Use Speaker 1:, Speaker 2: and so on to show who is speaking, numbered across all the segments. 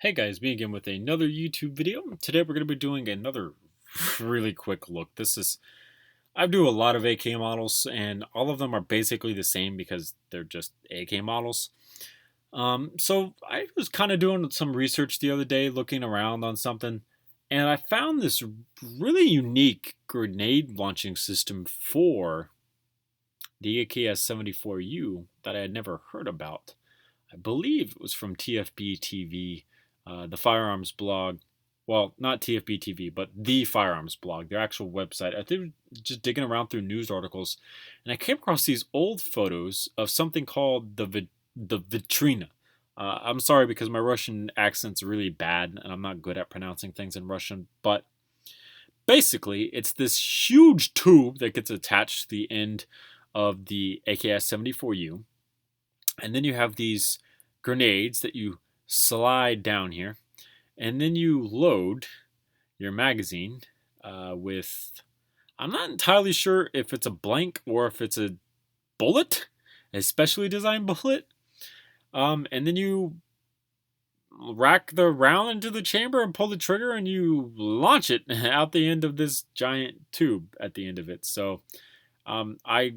Speaker 1: Hey guys, me again with another YouTube video. Today we're going to be doing another really quick look. I do a lot of AK models and all of them are basically the same because they're just AK models. So I was kind of doing some research the other day looking around on something and I found this really unique grenade launching system for the AKS-74U that I had never heard about. I believe it was from TFB TV, the firearms blog. Well, not TFB TV, but the firearms blog, their actual website. I think just digging around through news articles, and I came across these old photos of something called the Vitrina. I'm sorry because my Russian accent's really bad, and I'm not good at pronouncing things in Russian. But basically, it's this huge tube that gets attached to the end of the AKS-74U. And then you have these grenades that you slide down here. And then you load your magazine with, I'm not entirely sure if it's a blank or if it's a bullet, a specially designed bullet. And then you rack the round into the chamber and pull the trigger and you launch it out the end of this giant tube at the end of it. So I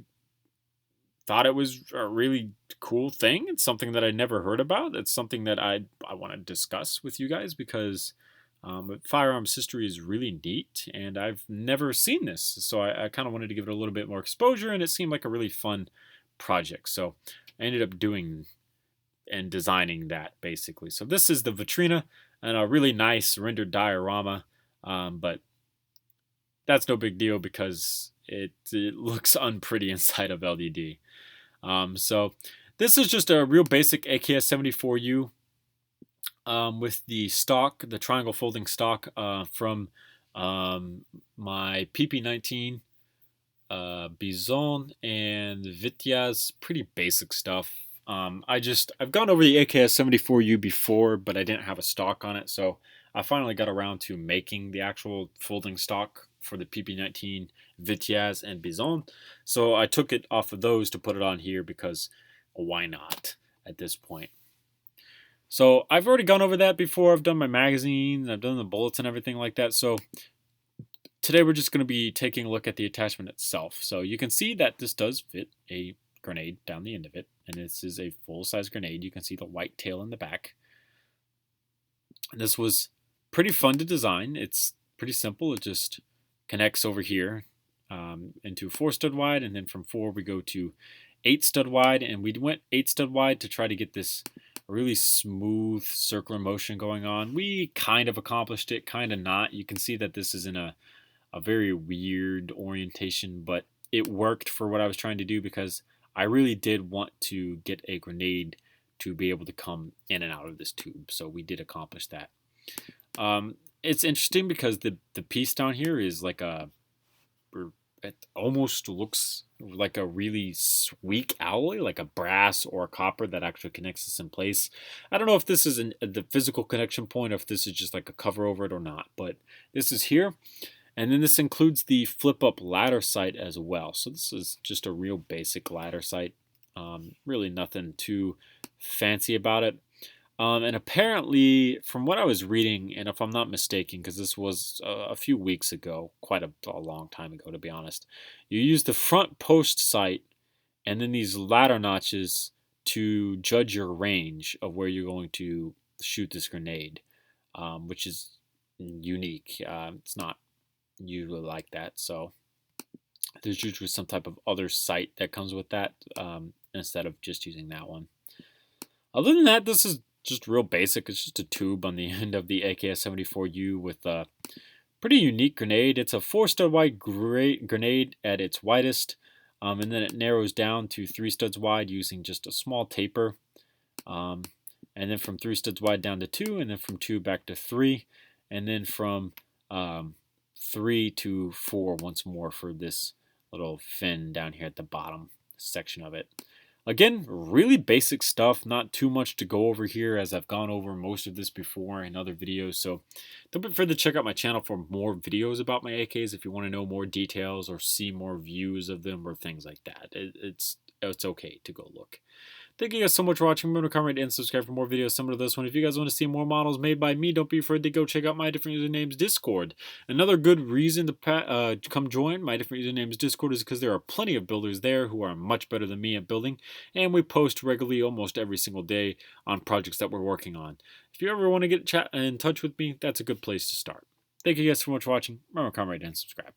Speaker 1: thought it was a really cool thing. It's something that I never heard about. It's something that I want to discuss with you guys because firearms history is really neat and I've never seen this. So I kind of wanted to give it a little bit more exposure and it seemed like a really fun project. So I ended up doing and designing that basically. So this is the Vitrina and a really nice rendered diorama, but that's no big deal because it looks unpretty inside of LED. So this is just a real basic AKS-74U with the stock, the triangle folding stock from my PP19 Bison and Vityaz. Pretty basic stuff. I've gone over the AKS-74U before, but I didn't have a stock on it, so I finally got around to making the actual folding stock for the PP19 Vityaz and Bison. So I took it off of those to put it on here because why not at this point? So I've already gone over that before. I've done my magazines, I've done the bullets and everything like that. So today we're just going to be taking a look at the attachment itself. So you can see that this does fit a grenade down the end of it. And this is a full-size grenade. You can see the white tail in the back. This was pretty fun to design. It's pretty simple. It just connects over here into 4 stud wide, and then from 4 we go to 8 stud wide, and we went 8 stud wide to try to get this really smooth circular motion going on. We kind of accomplished it, kind of not. You can see that this is in a very weird orientation, but it worked for what I was trying to do because I really did want to get a grenade to be able to come in and out of this tube, so we did accomplish that. It's interesting because the piece down here is like it almost looks like a really weak alloy, like a brass or a copper that actually connects this in place. I don't know if this is the physical connection point or if this is just like a cover over it or not, but this is here. And then this includes the flip up ladder sight as well. So this is just a real basic ladder sight. Really nothing too fancy about it. And apparently, from what I was reading, and if I'm not mistaken, because this was a few weeks ago, quite a long time ago to be honest, you use the front post sight and then these ladder notches to judge your range of where you're going to shoot this grenade, which is unique. It's not usually like that, so there's usually some type of other sight that comes with that instead of just using that one. Other than that, this is just real basic. It's just a tube on the end of the AKS-74U with a pretty unique grenade. It's a 4 stud wide grenade at its widest, and then it narrows down to 3 studs wide using just a small taper, and then from 3 studs wide down to 2, and then from 2 back to 3, and then from 3 to 4 once more for this little fin down here at the bottom section of it. Again, really basic stuff, not too much to go over here as I've gone over most of this before in other videos. So don't forget to check out my channel for more videos about my AKs if you want to know more details or see more views of them or things like that. It's okay to go look.
Speaker 2: Thank you guys so much for watching. Remember to comment, rate, and subscribe for more videos similar to this one. If you guys want to see more models made by me, don't be afraid to go check out my different usernames Discord. Another good reason to come join my different usernames Discord is because there are plenty of builders there who are much better than me at building, and we post regularly almost every single day on projects that we're working on. If you ever want to get in touch with me, that's a good place to start. Thank you guys so much for watching. Remember to comment, rate, and subscribe.